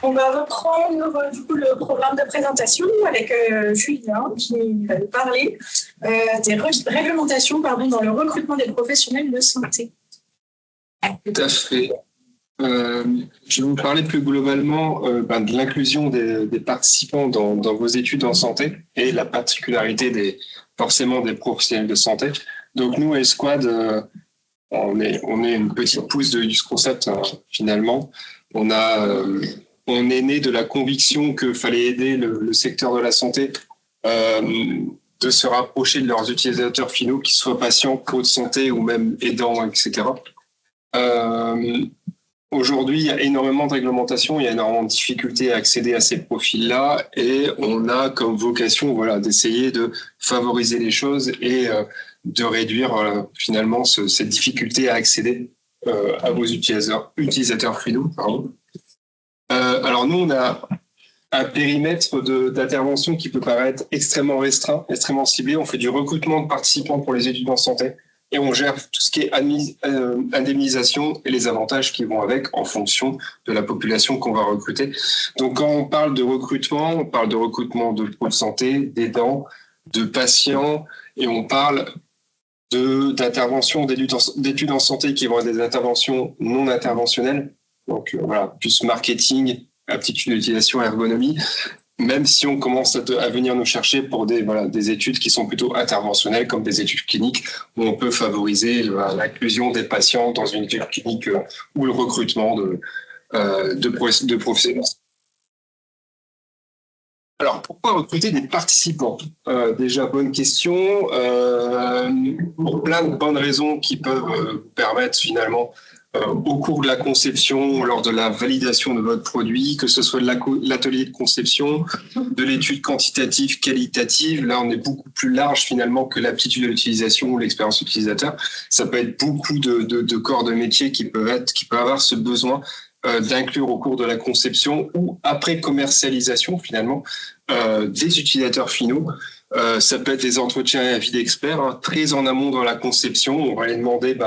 On va reprendre du coup le programme de présentation avec Julien qui va nous parler des réglementations dans le recrutement des professionnels de santé. Tout à fait. Je vais vous parler plus globalement de l'inclusion des participants dans vos études en santé et la particularité forcément des professionnels de santé. Donc nous, Esquad, on est une petite pousse du concept finalement. On est né de la conviction qu'il fallait aider le secteur de la santé de se rapprocher de leurs utilisateurs finaux, qu'ils soient patients, pros de santé ou même aidants, etc. Aujourd'hui, il y a énormément de réglementations, il y a énormément de difficultés à accéder à ces profils-là et on a comme vocation d'essayer de favoriser les choses et de réduire finalement cette difficulté à accéder à vos utilisateurs finaux. Alors nous, on a un périmètre d'intervention qui peut paraître extrêmement restreint, extrêmement ciblé. On fait du recrutement de participants pour les étudiants en santé et on gère tout ce qui est indemnisation et les avantages qui vont avec en fonction de la population qu'on va recruter. Donc quand on parle de recrutement, on parle de recrutement de pros de santé, d'aidants, de patients et on parle d'interventions d'études en santé qui vont être des interventions non interventionnelles. Donc plus marketing, aptitude d'utilisation, ergonomie, même si on commence à venir nous chercher pour des études qui sont plutôt interventionnelles, comme des études cliniques, où on peut favoriser l'inclusion des patients dans une étude clinique ou le recrutement de professionnels. Alors, pourquoi recruter des participants ? Déjà, bonne question. Pour plein de bonnes raisons qui peuvent vous permettre finalement au cours de la conception, lors de la validation de votre produit, que ce soit de l'atelier de conception, de l'étude quantitative, qualitative. Là, on est beaucoup plus large finalement que l'aptitude à l'utilisation ou l'expérience utilisateur. Ça peut être beaucoup de corps de métier qui peuvent avoir ce besoin d'inclure au cours de la conception ou après commercialisation finalement des utilisateurs finaux. Ça peut être des entretiens et avis d'experts, très en amont dans la conception. On va les demander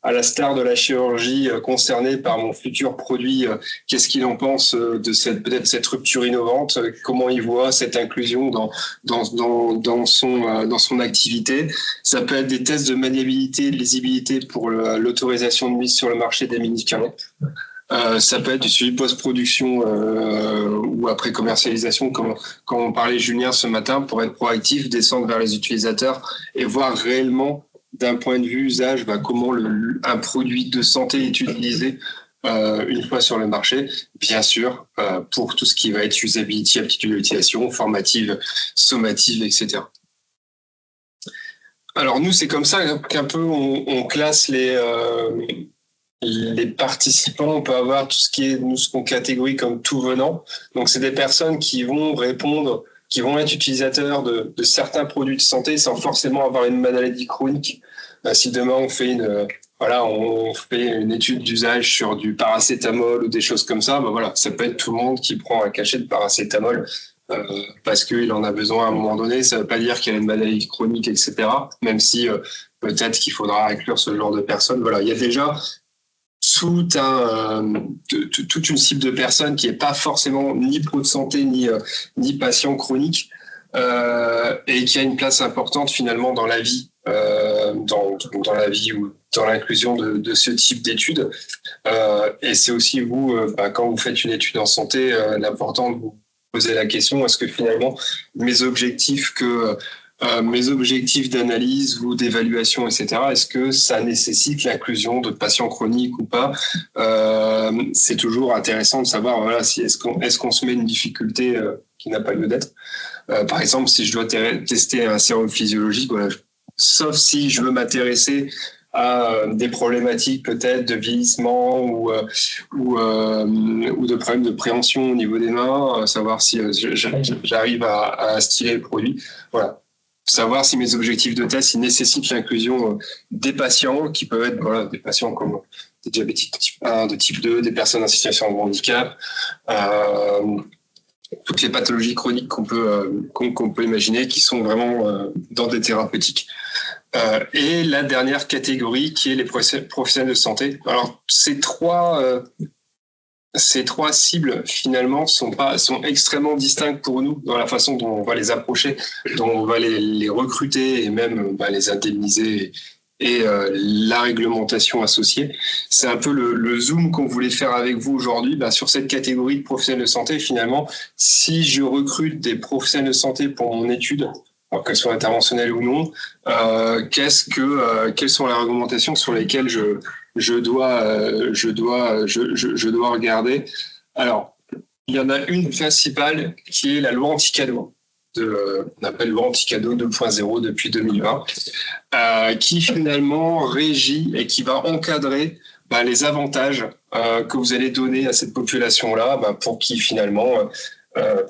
à la star de la chirurgie concernée par mon futur produit, qu'est-ce qu'il en pense de cette rupture innovante, comment il voit cette inclusion dans son activité. Ça peut être des tests de maniabilité, de lisibilité pour l'autorisation de mise sur le marché des médicaments. Ça peut être du suivi post-production ou après commercialisation, comme quand on parlait Julien ce matin, pour être proactif, descendre vers les utilisateurs et voir réellement d'un point de vue usage, comment un produit de santé est utilisé une fois sur le marché, bien sûr, pour tout ce qui va être usability, aptitude d'utilisation, formative, sommative, etc. Alors nous, c'est comme ça qu'un peu on classe les participants. On peut avoir tout ce ce qu'on catégorise comme tout venant. Donc c'est des personnes qui vont répondre, qui vont être utilisateurs de certains produits de santé sans forcément avoir une maladie chronique. Si demain on fait une étude d'usage sur du paracétamol ou des choses comme ça, ça peut être tout le monde qui prend un cachet de paracétamol parce qu'il en a besoin à un moment donné. Ça ne veut pas dire qu'il y a une maladie chronique, etc. Même si peut-être qu'il faudra inclure ce genre de personnes. Il y a déjà toute une cible de personnes qui n'est pas forcément ni pro de santé ni patient chronique et qui a une place importante finalement dans la vie, dans la vie ou dans l'inclusion de ce type d'études. Et c'est aussi vous, quand vous faites une étude en santé, l'important de vous poser la question, est-ce que finalement mes objectifs d'analyse ou d'évaluation, etc., est-ce que ça nécessite l'inclusion de patients chroniques ou pas ? C'est toujours intéressant de savoir si est-ce qu'on se met une difficulté qui n'a pas lieu d'être. Par exemple, si je dois tester un sérum physiologique, sauf si je veux m'intéresser à des problématiques peut-être de vieillissement ou de problèmes de préhension au niveau des mains, savoir si j'arrive à instiller le produit. Savoir si mes objectifs de test nécessitent l'inclusion des patients qui peuvent être des patients comme des diabétiques de type 1, de type 2, des personnes en situation de handicap, toutes les pathologies chroniques qu'on peut imaginer qui sont vraiment dans des thérapeutiques. Et la dernière catégorie qui est les professionnels de santé. Alors ces trois ces trois cibles, finalement, sont extrêmement distinctes pour nous dans la façon dont on va les approcher, dont on va les recruter et même les indemniser et la réglementation associée. C'est un peu le zoom qu'on voulait faire avec vous aujourd'hui sur cette catégorie de professionnels de santé. Finalement, si je recrute des professionnels de santé pour mon étude, alors qu'elles soient interventionnelles ou non, quelles sont les réglementations sur lesquelles je dois regarder. Alors, il y en a une principale qui est la loi anti-cadeau. On appelle loi anti-cadeau 2.0 depuis 2020, qui finalement régit et qui va encadrer les avantages que vous allez donner à cette population-là pour qu'ils finalement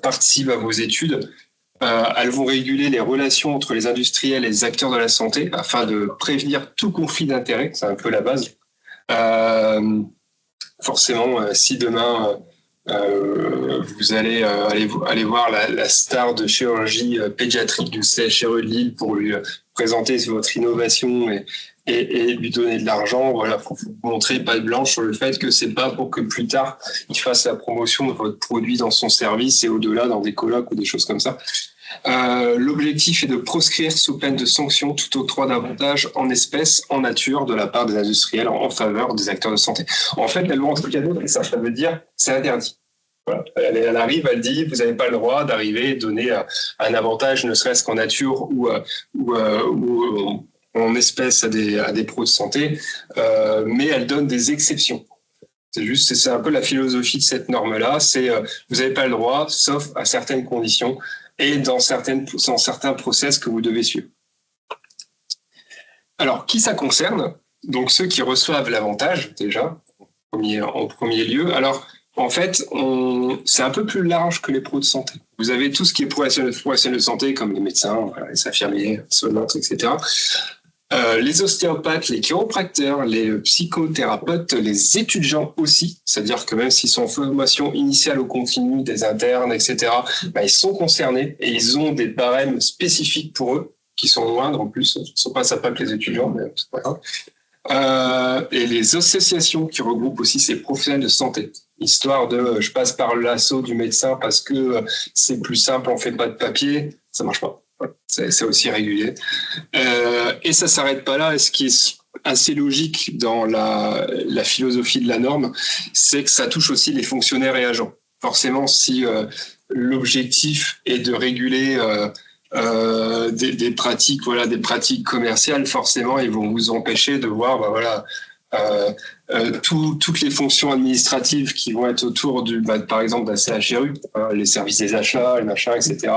participent à vos études. Elles vont réguler les relations entre les industriels et les acteurs de la santé afin de prévenir tout conflit d'intérêts. C'est un peu la base. Forcément, si demain vous allez aller voir la star de chirurgie pédiatrique du CHRU de Lille pour lui présenter votre innovation et lui donner de l'argent, voilà, faut vous montrer patte blanche sur le fait que c'est pas pour que plus tard il fasse la promotion de votre produit dans son service et au-delà dans des colloques ou des choses comme ça. L'objectif est de proscrire sous peine de sanction tout octroi d'avantages en espèces, en nature, de la part des industriels en faveur des acteurs de santé. En fait, la loi anti-cadeau, ça veut dire c'est interdit. Voilà. Elle arrive, elle dit vous n'avez pas le droit d'arriver et donner un avantage, ne serait-ce qu'en nature ou en espèces à des pros de santé, mais elle donne des exceptions. C'est un peu la philosophie de cette norme-là, c'est vous n'avez pas le droit, sauf à certaines conditions et dans certains process que vous devez suivre. Alors, qui ça concerne? Donc, ceux qui reçoivent l'avantage, déjà, en premier lieu. Alors, en fait, c'est un peu plus large que les pros de santé. Vous avez tout ce qui est professionnels de santé, comme les médecins, les infirmiers, les soignantes, etc. Les ostéopathes, les chiropracteurs, les psychothérapeutes, les étudiants aussi, c'est-à-dire que même s'ils sont en formation initiale ou continue, des internes, etc., ils sont concernés et ils ont des barèmes spécifiques pour eux, qui sont moindres en plus, ils ne sont pas sympas que les étudiants, mais c'est pas grave. Et les associations qui regroupent aussi ces professionnels de santé, histoire de je passe par l'assaut du médecin parce que c'est plus simple, on fait pas de papier, ça marche pas. C'est aussi régulier. Et ça s'arrête pas là. Et ce qui est assez logique dans la philosophie de la norme, c'est que ça touche aussi les fonctionnaires et agents. Forcément, si l'objectif est de réguler des pratiques, des pratiques commerciales, forcément, ils vont vous empêcher de voir, toutes les fonctions administratives qui vont être autour par exemple d'un CHRU, les services des achats, les machins, etc.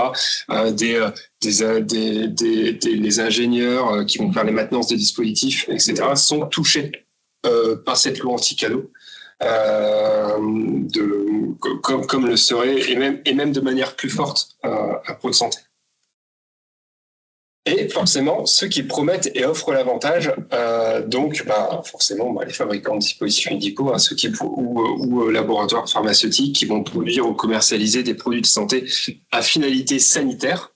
Les ingénieurs qui vont faire les maintenances des dispositifs, etc. sont touchés par cette loi anti-cadeau, comme le serait et même de manière plus forte à Pro de Santé. Et forcément, ceux qui promettent et offrent l'avantage, forcément, les fabricants de dispositifs médicaux, ceux ou laboratoires pharmaceutiques qui vont produire ou commercialiser des produits de santé à finalité sanitaire,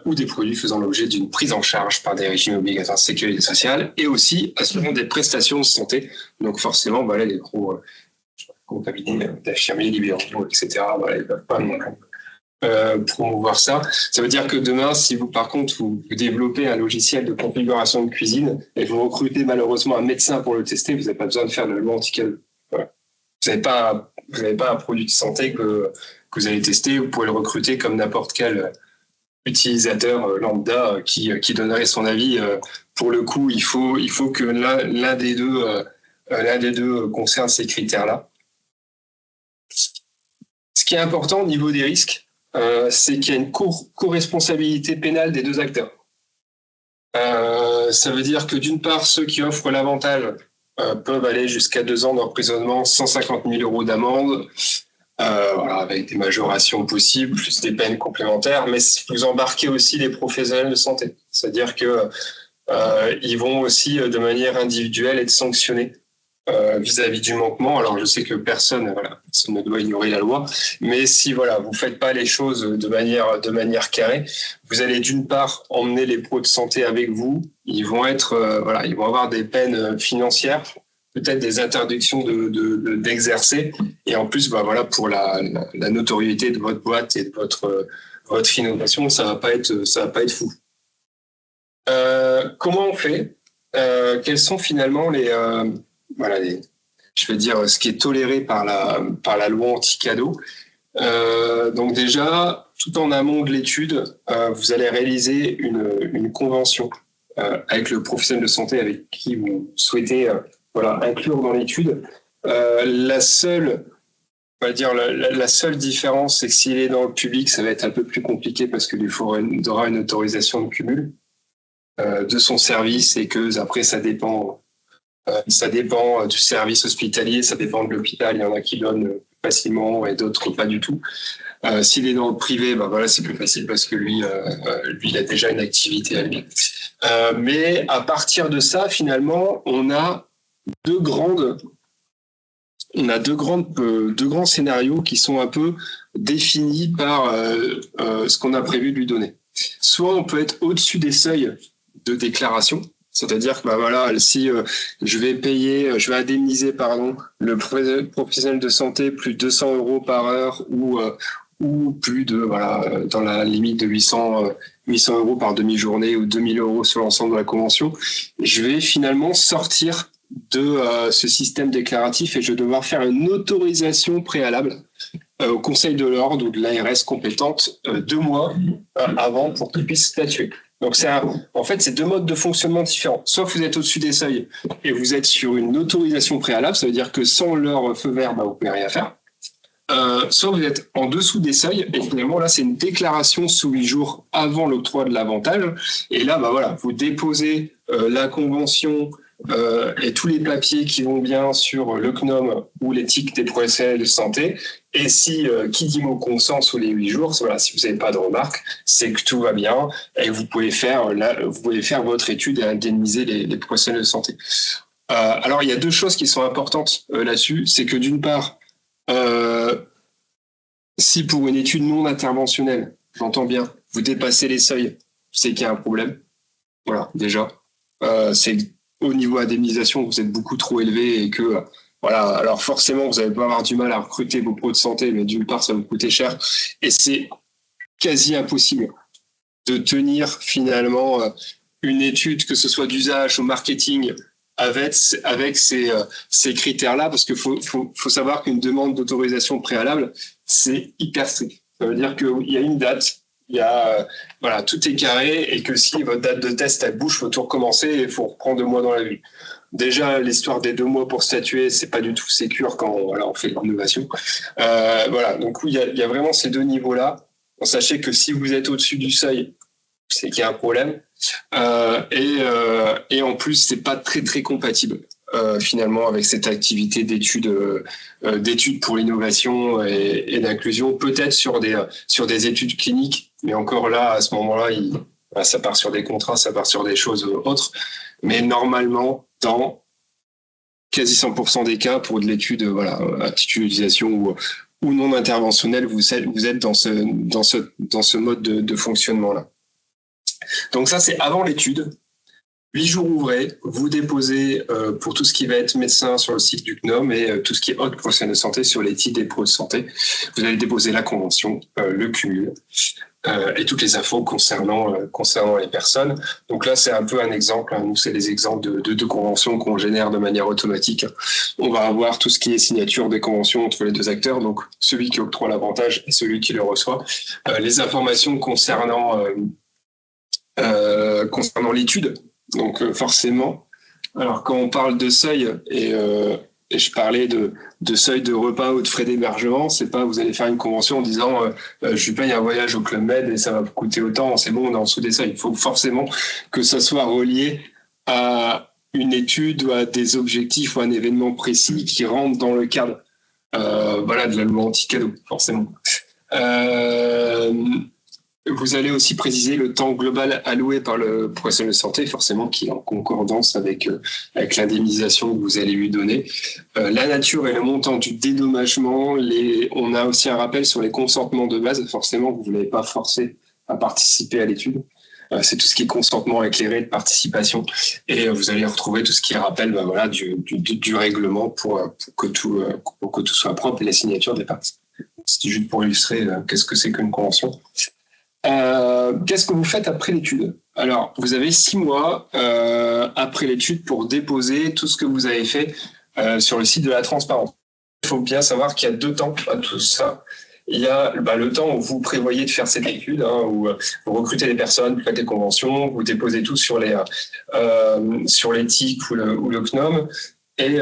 ou des produits faisant l'objet d'une prise en charge par des régimes obligatoires de sécurité sociale, et aussi assurant des prestations de santé. Donc forcément, les gros cabinets d'infirmiers libéraux, etc., ils ne peuvent pas non plus promouvoir ça. Ça veut dire que demain, si vous, par contre, vous développez un logiciel de configuration de cuisine et vous recrutez malheureusement un médecin pour le tester, vous n'avez pas besoin de faire de la loi anti-cadeau. Voilà. Vous n'avez pas un produit de santé que vous allez tester, vous pouvez le recruter comme n'importe quel utilisateur lambda qui donnerait son avis. Pour le coup, il faut que l'un des deux concerne ces critères-là. Ce qui est important au niveau des risques, c'est qu'il y a une co-responsabilité pénale des deux acteurs. Ça veut dire que d'une part, ceux qui offrent l'avantage peuvent aller jusqu'à 2 ans d'emprisonnement, 150 000 euros d'amende, avec des majorations possibles, plus des peines complémentaires, mais vous embarquez aussi les professionnels de santé. C'est-à-dire que ils vont aussi, de manière individuelle, être sanctionnés vis-à-vis du manquement. Alors, je sais que personne ne doit ignorer la loi, mais si vous faites pas les choses de manière carrée, vous allez d'une part emmener les pros de santé avec vous. Ils vont avoir des peines financières peut-être des interdictions d'exercer. Et en plus, bah, voilà, pour la notoriété de votre boîte et de votre innovation, ça va pas être fou. Comment on fait? Quels sont finalement je vais dire ce qui est toléré par la loi anti-cadeau. Donc déjà, tout en amont de l'étude, vous allez réaliser une convention avec le professionnel de santé avec qui vous souhaitez inclure dans l'étude. La seule différence, c'est que s'il est dans le public, ça va être un peu plus compliqué parce qu'il aura une autorisation de cumul de son service et que après ça dépend du service hospitalier, ça dépend de l'hôpital. Il y en a qui donnent facilement et d'autres pas du tout. S'il est dans le privé, c'est plus facile parce que lui, il a déjà une activité à lui. Mais à partir de ça, finalement, on a deux grands scénarios qui sont un peu définis par ce qu'on a prévu de lui donner. Soit on peut être au-dessus des seuils de déclaration, c'est-à-dire que si je vais indemniser le professionnel de santé plus de 200 € par heure ou plus de dans la limite de 800 € par demi-journée ou 2000 € sur l'ensemble de la convention, je vais finalement sortir de ce système déclaratif et je vais devoir faire une autorisation préalable au Conseil de l'ordre ou de l'ARS compétente 2 mois avant pour qu'il puisse statuer. Donc c'est deux modes de fonctionnement différents. Soit vous êtes au-dessus des seuils et vous êtes sur une autorisation préalable, ça veut dire que sans leur feu vert, vous ne pouvez rien faire. Soit vous êtes en dessous des seuils et finalement là c'est une déclaration sous 8 jours avant l'octroi de l'avantage et là vous déposez la convention et tous les papiers qui vont bien sur le CNOM ou l'éthique des professionnels de santé. Et si qui dit mot consent sous les 8 jours, si vous n'avez pas de remarques, c'est que tout va bien et vous pouvez faire votre étude et indemniser les professionnels de santé. Alors il y a 2 choses qui sont importantes là-dessus, c'est que d'une part, si pour une étude non interventionnelle, j'entends bien, vous dépassez les seuils, c'est qu'il y a un problème. Voilà, déjà, c'est au niveau indemnisation, vous êtes beaucoup trop élevé et que alors forcément, vous allez pas avoir du mal à recruter vos pros de santé, mais d'une part, ça va vous coûter cher et c'est quasi impossible de tenir finalement une étude, que ce soit d'usage ou marketing, avec ces critères-là, parce qu'il faut savoir qu'une demande d'autorisation préalable, c'est hyper strict. Ça veut dire qu'il y a une date, tout est carré, et que si votre date de test elle bouge, il faut tout recommencer et il faut reprendre 2 mois dans la vie. Déjà, l'histoire des 2 mois pour statuer, c'est pas du tout sécure quand on fait de l'innovation. Donc il y a vraiment ces 2 niveaux-là. Sachez que si vous êtes au-dessus du seuil, c'est qu'il y a un problème. Et en plus, c'est pas très très compatible finalement avec cette activité d'études pour l'innovation et d'inclusion, peut-être sur des études cliniques, mais encore là, à ce moment-là, ça part sur des contrats, ça part sur des choses autres. Mais normalement, dans quasi 100% des cas, pour de l'étude aptitude utilisation ou non interventionnelle, vous êtes dans ce mode de fonctionnement-là. Donc ça, c'est avant l'étude. 8 jours ouvrés, vous déposez pour tout ce qui va être médecin sur le site du CNOM et tout ce qui est autres professionnels de santé sur les titres des pros de santé. Vous allez déposer la convention, le cumul et toutes les infos concernant les personnes. Donc là, c'est un peu un exemple. Nous, c'est des exemples de conventions qu'on génère de manière automatique. On va avoir tout ce qui est signature des conventions entre les 2 acteurs, donc celui qui octroie l'avantage et celui qui le reçoit. Les informations concernant l'étude. Donc forcément, alors quand on parle de seuil et je parlais de seuil de repas ou de frais d'hébergement, c'est pas vous allez faire une convention en disant je paye un voyage au Club Med et ça va vous coûter autant, c'est bon, on est en dessous des seuils. Il faut forcément que ça soit relié à une étude ou à des objectifs ou à un événement précis qui rentre dans le cadre de la loi anti-cadeau, forcément. Vous allez aussi préciser le temps global alloué par le professionnel de santé, forcément qui est en concordance avec l'indemnisation que vous allez lui donner. La nature et le montant du dédommagement. On a aussi un rappel sur les consentements de base. Forcément, vous ne l'avez pas forcé à participer à l'étude. C'est tout ce qui est consentement éclairé de participation. Et vous allez retrouver tout ce qui rappelle du règlement pour que tout soit propre et la signature des parties. C'est juste pour illustrer qu'est-ce que c'est qu'une convention. Qu'est-ce que vous faites après l'étude? Alors, vous avez 6 mois après l'étude pour déposer tout ce que vous avez fait sur le site de la transparence. Il faut bien savoir qu'il y a 2 temps à tout ça. Il y a le temps où vous prévoyez de faire cette étude, où vous recrutez des personnes, vous faites des conventions, vous déposez tout sur l'éthique ou le CNOM. Et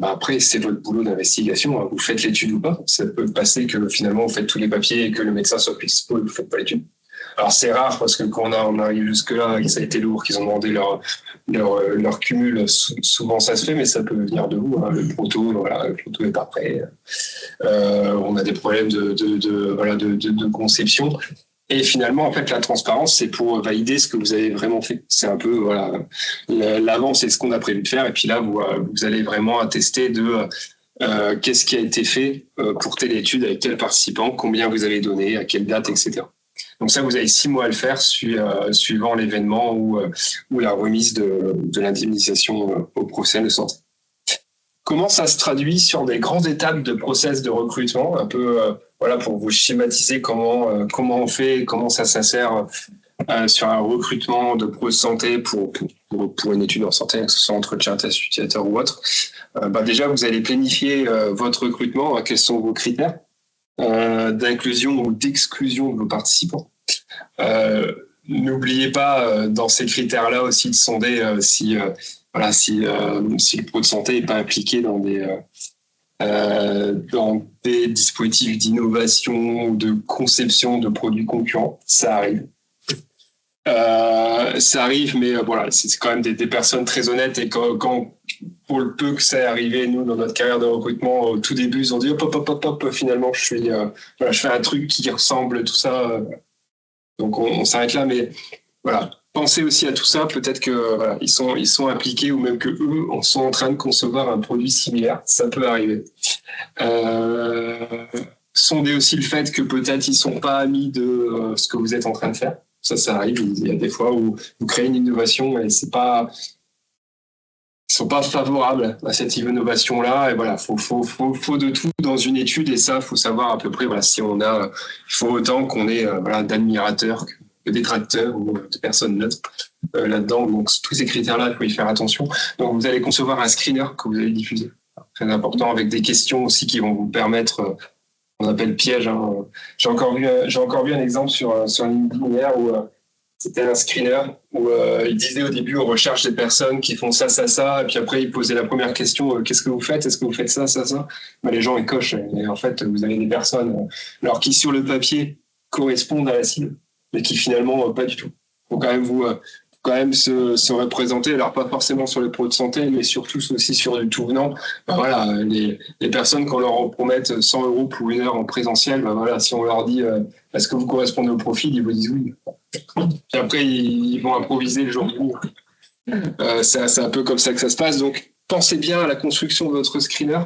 après, c'est votre boulot d'investigation. Vous faites l'étude ou pas. Ça peut passer que finalement, vous faites tous les papiers et que le médecin soit plus dispo et vous ne faites pas l'étude. Alors, c'est rare parce que quand on arrive jusque-là et que ça a été lourd, qu'ils ont demandé leur cumul, souvent ça se fait, mais ça peut venir de vous. Le proto n'est pas prêt. On a des problèmes de conception. Et finalement, en fait, la transparence, c'est pour valider ce que vous avez vraiment fait. C'est un peu, l'avant, c'est ce qu'on a prévu de faire. Et puis là, vous allez vraiment attester de qu'est-ce qui a été fait pour telle étude, avec tel participant, combien vous avez donné, à quelle date, etc. Donc ça, vous avez 6 mois à le faire suivant l'événement ou la remise de l'indemnisation au professionnel de santé. Comment ça se traduit sur des grandes étapes de process de recrutement, un peu pour vous schématiser comment on fait, comment ça s'insère sur un recrutement de pro de santé pour une étude en santé, que ce soit entretien, test utilisateur ou autre. Déjà, vous allez planifier votre recrutement, quels sont vos critères d'inclusion ou d'exclusion de vos participants. N'oubliez pas dans ces critères-là aussi de sonder si le pro de santé n'est pas impliqué dans des dispositifs d'innovation ou de conception de produits concurrents. Ça arrive. Mais c'est quand même des personnes très honnêtes, et quand pour le peu que c'est arrivé, nous, dans notre carrière de recrutement, au tout début, ils ont dit hop, finalement, je fais un truc qui ressemble, tout ça. Donc, on s'arrête là, mais voilà. Pensez aussi à tout ça. Peut-être que ils sont impliqués, ou même que eux sont en train de concevoir un produit similaire. Ça peut arriver. Sondez aussi le fait que peut-être ils sont pas amis de ce que vous êtes en train de faire. Ça arrive. Il y a des fois où vous créez une innovation et ils sont pas favorables à cette innovation-là. Et voilà, faut de tout dans une étude, et ça, faut savoir à peu près, si il faut autant qu'on ait d'admirateurs que détracteurs ou de personnes neutres là-dedans. Donc, tous ces critères-là, il faut y faire attention. Donc, vous allez concevoir un screener que vous allez diffuser. Très important, avec des questions aussi qui vont vous permettre, on appelle piège. J'ai encore vu un exemple sur LinkedIn hier où c'était un screener où il disait au début, on recherche des personnes qui font ça, et puis après, il posait la première question, qu'est-ce que vous faites? Est-ce que vous faites ça? Les gens, ils cochent. Et en fait, vous avez des personnes alors qui, sur le papier, correspondent à la cible, mais qui finalement pas du tout. Il faut quand même se représenter, alors pas forcément sur les pros de santé, mais surtout aussi sur du tout venant. Les personnes, quand on leur promette 100 € pour 1 heure en présentiel, si on leur dit est-ce que vous correspondez au profil, ils vous disent oui. Puis après, ils vont improviser le jour où. C'est un peu comme ça que ça se passe. Donc, pensez bien à la construction de votre screener.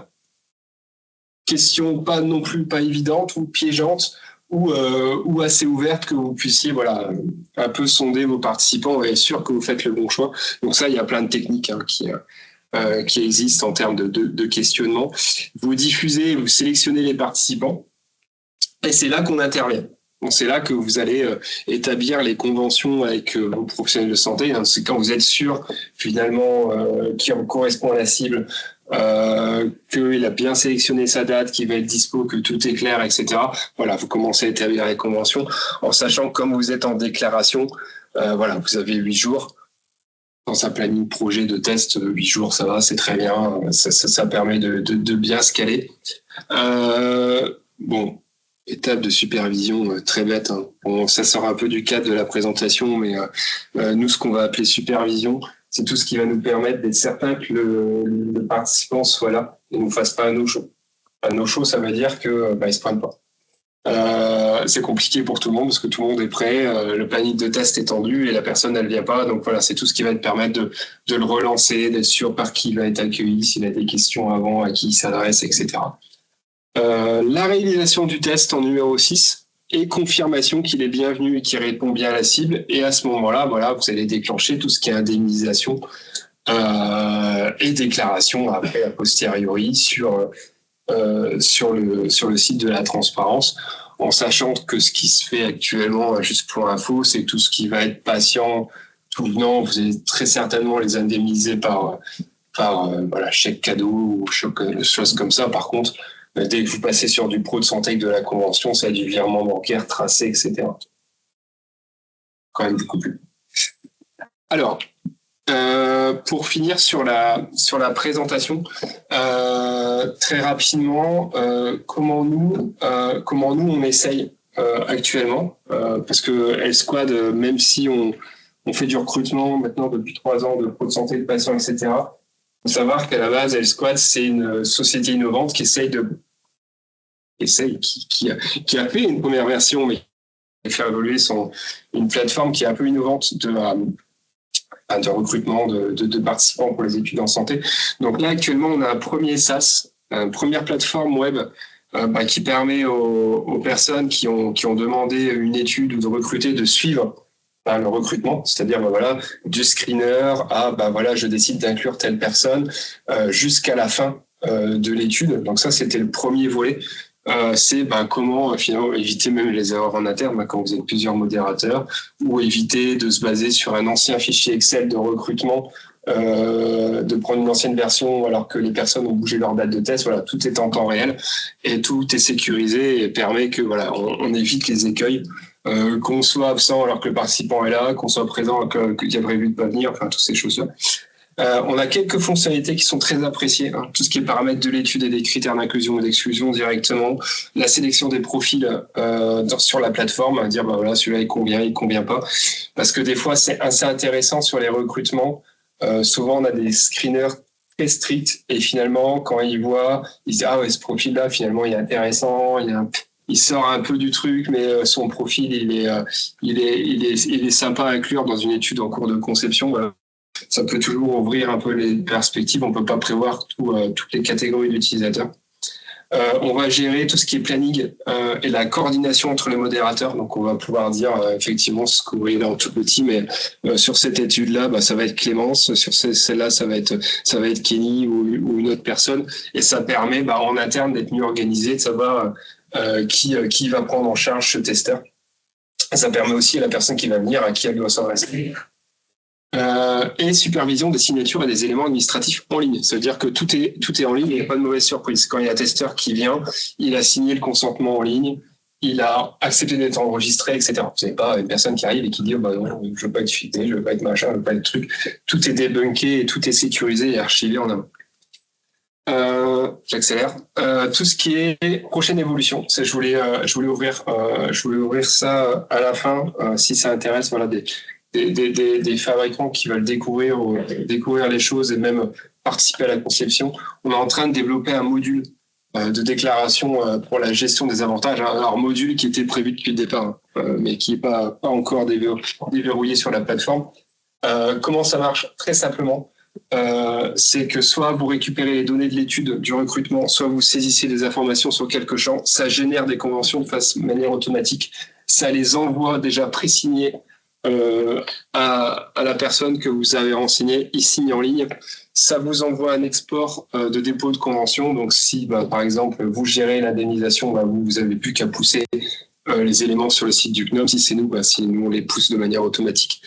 Question pas non plus pas évidente ou piégeante, ou assez ouverte, que vous puissiez un peu sonder vos participants et être sûr que vous faites le bon choix. Donc ça, il y a plein de techniques qui existent en termes de questionnement. Vous diffusez, vous sélectionnez les participants, et c'est là qu'on intervient. Donc c'est là que vous allez établir les conventions avec vos professionnels de santé. C'est quand vous êtes sûr finalement qui correspond à la cible, qu'il a bien sélectionné sa date, qu'il va être dispo, que tout est clair, etc. Vous commencez à établir les conventions en sachant que comme vous êtes en déclaration, vous avez 8 jours. Dans un planning projet de test, 8 jours, ça va, c'est très bien. Ça permet de bien se caler. Étape de supervision très bête. Ça sort un peu du cadre de la présentation, mais nous, ce qu'on va appeler supervision, c'est tout ce qui va nous permettre d'être certain que le participant soit là et ne nous fasse pas un no-show. Un no-show, ça veut dire que il se prenne pas. C'est compliqué pour tout le monde parce que tout le monde est prêt, le planning de test est tendu et la personne, elle vient pas. Donc c'est tout ce qui va te permettre de le relancer, d'être sûr par qui il va être accueilli, s'il a des questions avant, à qui il s'adresse, etc. La réalisation du test en numéro 6. et confirmation qu'il est bienvenu et qu'il répond bien à la cible. Et à ce moment-là, voilà, vous allez déclencher tout ce qui est indemnisation et déclaration après a posteriori sur le site de la transparence, en sachant que ce qui se fait actuellement, juste pour info, c'est que tout ce qui va être patient, tout venant, vous allez très certainement les indemniser par voilà, chèque cadeau ou choses comme ça. Par contre, dès que vous passez sur du pro de santé de la convention, ça a du virement bancaire tracé, etc. Quand même beaucoup plus. Alors, pour finir sur la présentation, très rapidement, comment nous on essaye actuellement, parce que Health-Squad, même si on fait du recrutement maintenant depuis 3 ans de pro de santé de patients, etc. Il faut savoir qu'à la base, Health-Squad, c'est une société innovante qui a fait une première version, mais qui a fait évoluer une plateforme qui est un peu innovante de recrutement de participants pour les études en santé. Donc là, actuellement, on a un premier SaaS, une première plateforme web qui permet aux personnes qui ont demandé une étude ou de recruter de suivre le recrutement, c'est-à-dire voilà, du screener à voilà, je décide d'inclure telle personne jusqu'à la fin de l'étude. Donc ça, c'était le premier volet. C'est comment finalement éviter même les erreurs en interne quand vous êtes plusieurs modérateurs, ou éviter de se baser sur un ancien fichier Excel de recrutement, de prendre une ancienne version alors que les personnes ont bougé leur date de test. Voilà, tout est en temps réel et tout est sécurisé et permet que voilà, on évite les écueils, qu'on soit absent alors que le participant est là, qu'on soit présent alors qu'il a prévu de pas venir, enfin toutes ces choses-là. On a quelques fonctionnalités qui sont très appréciées, tout ce qui est paramètres de l'étude et des critères d'inclusion ou d'exclusion directement, la sélection des profils sur la plateforme, dire voilà, celui-là il convient pas, parce que des fois c'est assez intéressant sur les recrutements. Souvent on a des screeners très stricts et finalement quand ils disent ah ouais, ce profil-là finalement il est intéressant, il sort un peu du truc, mais son profil il est sympa à inclure dans une étude en cours de conception. Voilà. Ça peut toujours ouvrir un peu les perspectives. On ne peut pas prévoir toutes les catégories d'utilisateurs. On va gérer tout ce qui est planning et la coordination entre les modérateurs. Donc, on va pouvoir dire effectivement ce que vous voyez là en tout petit, mais sur cette étude-là, ça va être Clémence. Sur celle-là, ça va être Kenny ou une autre personne. Et ça permet en interne d'être mieux organisé, de savoir qui va prendre en charge ce testeur. Et ça permet aussi à la personne qui va venir à qui elle doit s'adresser. Et supervision des signatures et des éléments administratifs en ligne. Ça veut dire que tout est en ligne, il n'y a pas de mauvaise surprise. Quand il y a un testeur qui vient, il a signé le consentement en ligne, il a accepté d'être enregistré, etc. Vous n'avez pas une personne qui arrive et qui dit non, je veux pas être fuité, je veux pas être machin, je veux pas être truc. Tout est débunké et tout est sécurisé et archivé en amont. J'accélère. Tout ce qui est prochaine évolution, je voulais ouvrir ça à la fin, si ça intéresse, voilà, des fabricants qui veulent découvrir les choses et même participer à la conception. On est en train de développer un module de déclaration pour la gestion des avantages. Alors, module qui était prévu depuis le départ, mais qui n'est pas encore déverrouillé sur la plateforme. Comment ça marche? Très simplement, c'est que soit vous récupérez les données de l'étude du recrutement, soit vous saisissez des informations sur quelques champs, ça génère des conventions de manière automatique, ça les envoie déjà pré-signés à la personne que vous avez renseignée, il signe en ligne. Ça vous envoie un export de dépôt de convention. Donc, si, par exemple, vous gérez l'indemnisation, vous n'avez plus qu'à pousser les éléments sur le site du CNOM. Si c'est nous, si nous, on les pousse de manière automatique.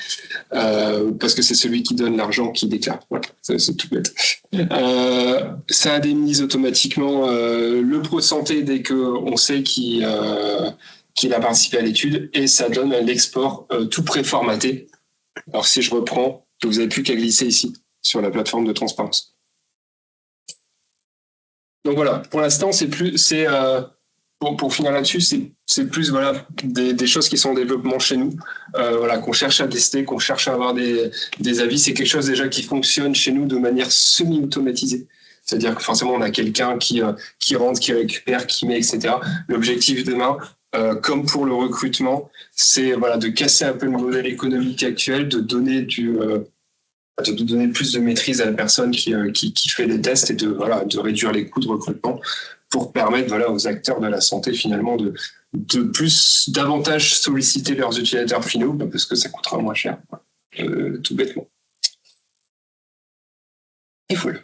Parce que c'est celui qui donne l'argent qui déclare. Voilà, c'est tout bête. Ça indemnise automatiquement le pro santé dès qu'on sait qu'il a participé à l'étude, et ça donne l'export tout préformaté. Alors si je reprends, vous n'avez plus qu'à glisser ici sur la plateforme de transparence. Donc voilà, pour l'instant pour finir là-dessus, c'est plus voilà des choses qui sont en développement chez nous, qu'on cherche à tester, qu'on cherche à avoir des avis. C'est quelque chose déjà qui fonctionne chez nous de manière semi-automatisée. C'est-à-dire que forcément on a quelqu'un qui rentre, qui récupère, qui met, etc. L'objectif demain, comme pour le recrutement, c'est de casser un peu le modèle économique actuel, de donner plus de maîtrise à la personne qui fait les tests et de réduire les coûts de recrutement pour permettre aux acteurs de la santé finalement de davantage solliciter leurs utilisateurs finaux parce que ça coûtera moins cher, tout bêtement. Et voilà.